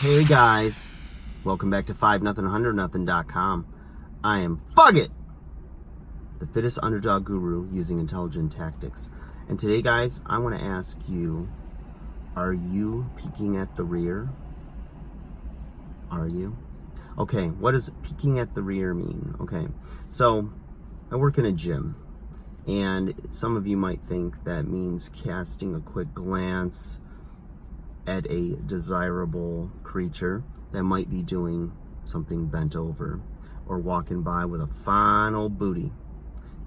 Hey guys, welcome back to 5nothing100nothing.com. I am Fugget, the fittest underdog guru using intelligent tactics. And today, guys, I want to ask you, are you peeking at the rear? Are you? Okay, what does peeking at the rear mean? Okay, so I work in a gym, and some of you might think that means casting a quick glance at a desirable creature that might be doing something bent over or walking by with a fine old booty.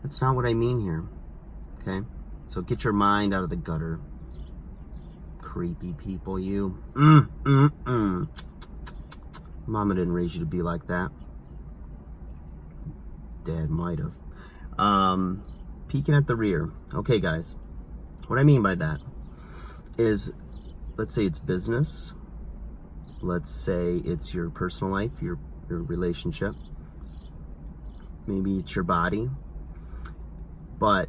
That's not what I mean here, okay? So get your mind out of the gutter. Creepy people, you. Mama didn't raise you to be like that. Dad might have. Peeking at the rear. Okay, guys. What I mean by that is, let's say it's business. Let's say it's your personal life, your relationship. Maybe it's your body. But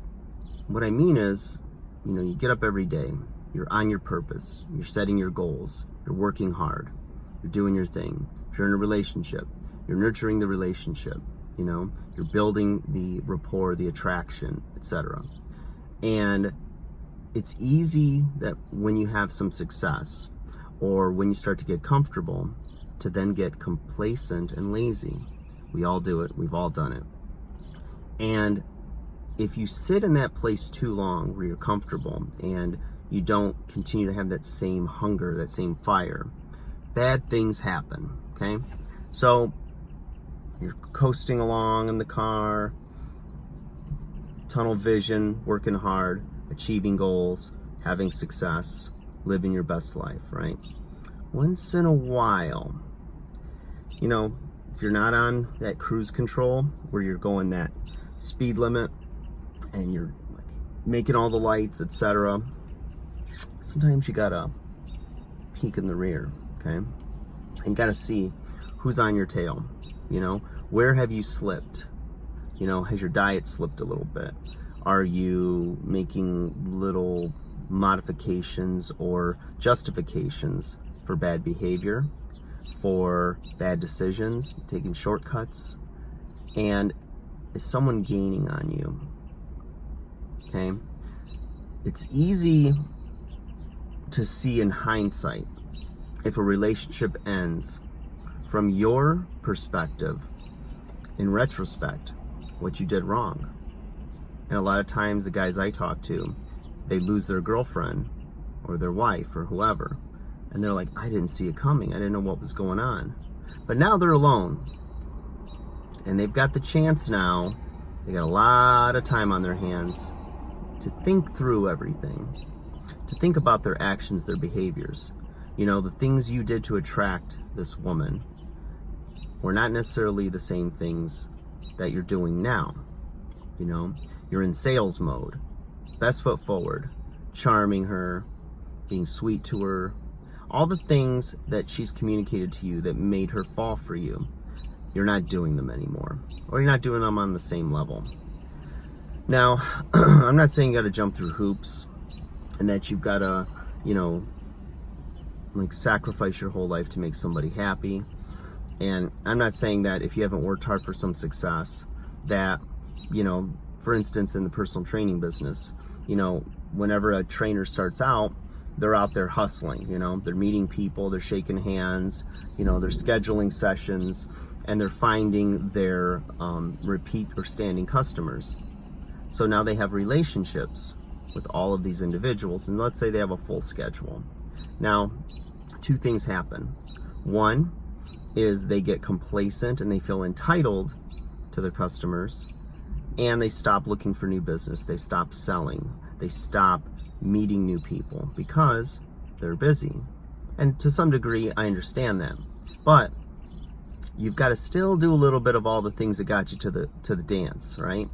what I mean is, you get up every day. You're on your purpose. You're setting your goals. You're working hard. You're doing your thing. If you're in a relationship, you're nurturing the relationship. You're building the rapport, the attraction, etc. And it's easy that when you have some success or when you start to get comfortable to then get complacent and lazy. We all do it. We've all done it. And if you sit in that place too long where you're comfortable and you don't continue to have that same hunger, that same fire, bad things happen, okay? So you're coasting along in the car, tunnel vision, working hard, achieving goals, having success, living your best life, right? Once in a while, if you're not on that cruise control where you're going that speed limit and you're like making all the lights, etc., sometimes you gotta peek in the rear, okay? And you gotta see who's on your tail. Where have you slipped? Has your diet slipped a little bit? Are you making little modifications or justifications for bad behavior, for bad decisions, taking shortcuts? And is someone gaining on you? Okay? It's easy to see in hindsight if a relationship ends from your perspective, in retrospect, what you did wrong. And a lot of times the guys I talk to, they lose their girlfriend or their wife or whoever, and they're like, I didn't see it coming. I didn't know what was going on. But now they're alone, and they've got the chance now. They got a lot of time on their hands to think through everything, to think about their actions, their behaviors. The things you did to attract this woman were not necessarily the same things that you're doing now. You're in sales mode, best foot forward, charming her, being sweet to her, all the things that she's communicated to you that made her fall for you. You're not doing them anymore, or you're not doing them on the same level. Now, I'm not saying you got to jump through hoops and that you've got to, sacrifice your whole life to make somebody happy. And I'm not saying that if you haven't worked hard for some success, that, for instance, in the personal training business, whenever a trainer starts out, they're out there hustling, they're meeting people, they're shaking hands, they're scheduling sessions, and they're finding their repeat or standing customers. So now they have relationships with all of these individuals, and let's say they have a full schedule. Now, two things happen. One is they get complacent and they feel entitled to their customers, and they stop looking for new business. They stop selling. They stop meeting new people because they're busy. And to some degree, I understand that. But you've got to still do a little bit of all the things that got you to the dance, right?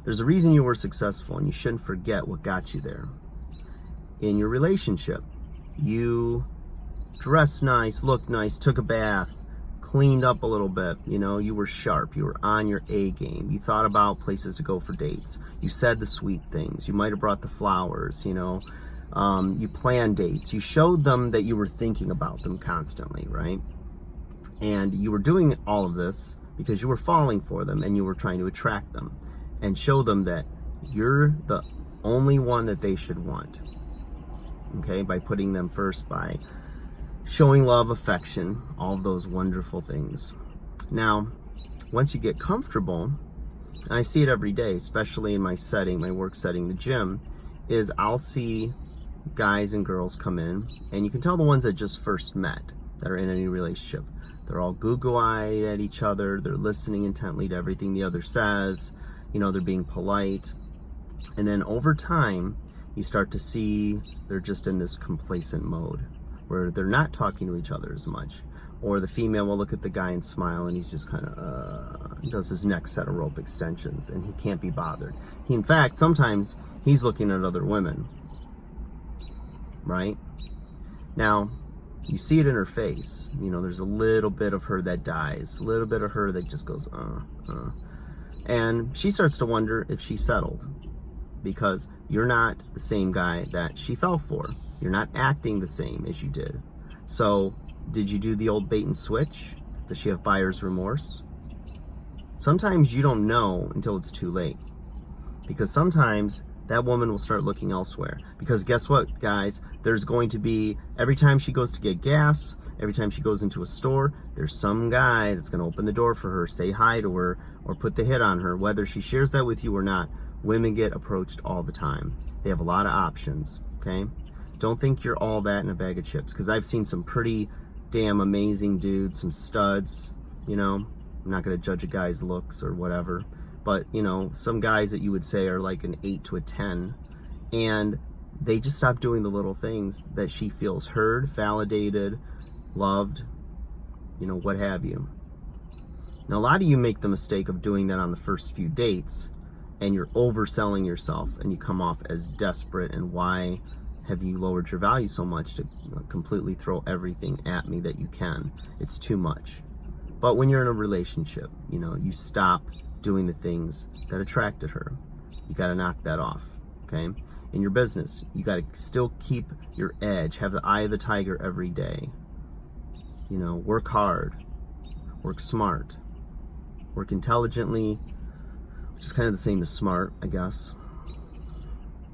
There's a reason you were successful, and you shouldn't forget what got you there. In your relationship, you dressed nice, looked nice, took a bath, cleaned up a little bit, you were sharp, you were on your A game, you thought about places to go for dates, you said the sweet things, you might have brought the flowers, You plan dates. You showed them that you were thinking about them constantly, right? And you were doing all of this because you were falling for them and you were trying to attract them and show them that you're the only one that they should want. Okay, by putting them first, by showing love, affection, all of those wonderful things. Now, once you get comfortable, and I see it every day, especially in my setting, my work setting, the gym, is I'll see guys and girls come in, and you can tell the ones that just first met, that are in any relationship. They're all goo-goo-eyed at each other. They're listening intently to everything the other says. You know, they're being polite. And then over time, you start to see they're just in this complacent mode where they're not talking to each other as much. Or the female will look at the guy and smile, and he's just kind of does his next set of rope extensions, and he can't be bothered. In fact, sometimes he's looking at other women, right? Now, you see it in her face. You know, there's a little bit of her that dies, a little bit of her that just goes, And she starts to wonder if she settled, because you're not the same guy that she fell for. You're not acting the same as you did. So, did you do the old bait and switch? Does she have buyer's remorse? Sometimes you don't know until it's too late, because sometimes that woman will start looking elsewhere. Because guess what, guys? There's going to be, every time she goes to get gas, every time she goes into a store, there's some guy that's going to open the door for her, say hi to her, or put the hit on her. Whether she shares that with you or not, women get approached all the time. They have a lot of options, okay? Don't think you're all that in a bag of chips, because I've seen some pretty damn amazing dudes, some studs, you know. I'm not going to judge a guy's looks or whatever, but, you know, some guys that you would say are like an 8 to a 10, and they just stop doing the little things that she feels heard, validated, loved, you know, what have you. Now, a lot of you make the mistake of doing that on the first few dates, and you're overselling yourself, and you come off as desperate, and why have you lowered your value so much to completely throw everything at me that you can? It's too much. But when you're in a relationship, you know, you stop doing the things that attracted her. You got to knock that off, okay? In your business, you got to still keep your edge, have the eye of the tiger every day. You know, work hard, work smart, work intelligently, which is kind of the same as smart, I guess.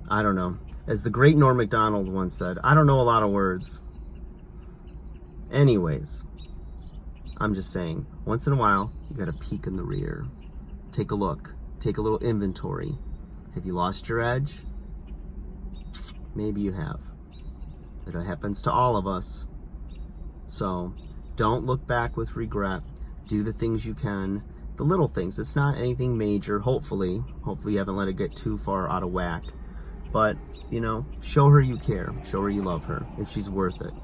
I don't know. As the great Norm Macdonald once said, I don't know a lot of words. Anyways, I'm just saying, once in a while, you got to peek in the rear. Take a look. Take a little inventory. Have you lost your edge? Maybe you have. It happens to all of us. So, don't look back with regret. Do the things you can. The little things. It's not anything major, hopefully. Hopefully you haven't let it get too far out of whack. But, you know, show her you care. Show her you love her, if she's worth it.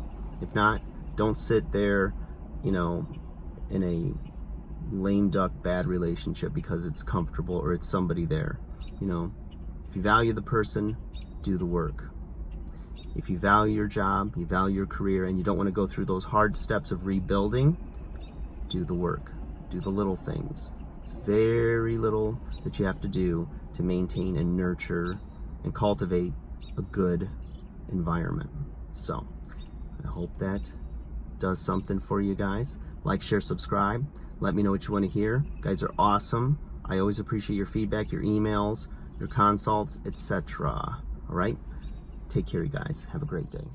If not, don't sit there, you know, in a lame duck bad relationship because it's comfortable or it's somebody there. You know, if you value the person, do the work. If you value your job, you value your career, and you don't want to go through those hard steps of rebuilding, do the work. Do the little things. It's very little that you have to do to maintain and nurture and cultivate a good environment. So, I hope that does something for you guys. Like, share, subscribe. Let me know what you want to hear. You guys are awesome. I always appreciate your feedback, your emails, your consults, etc. All right? Take care, you guys. Have a great day.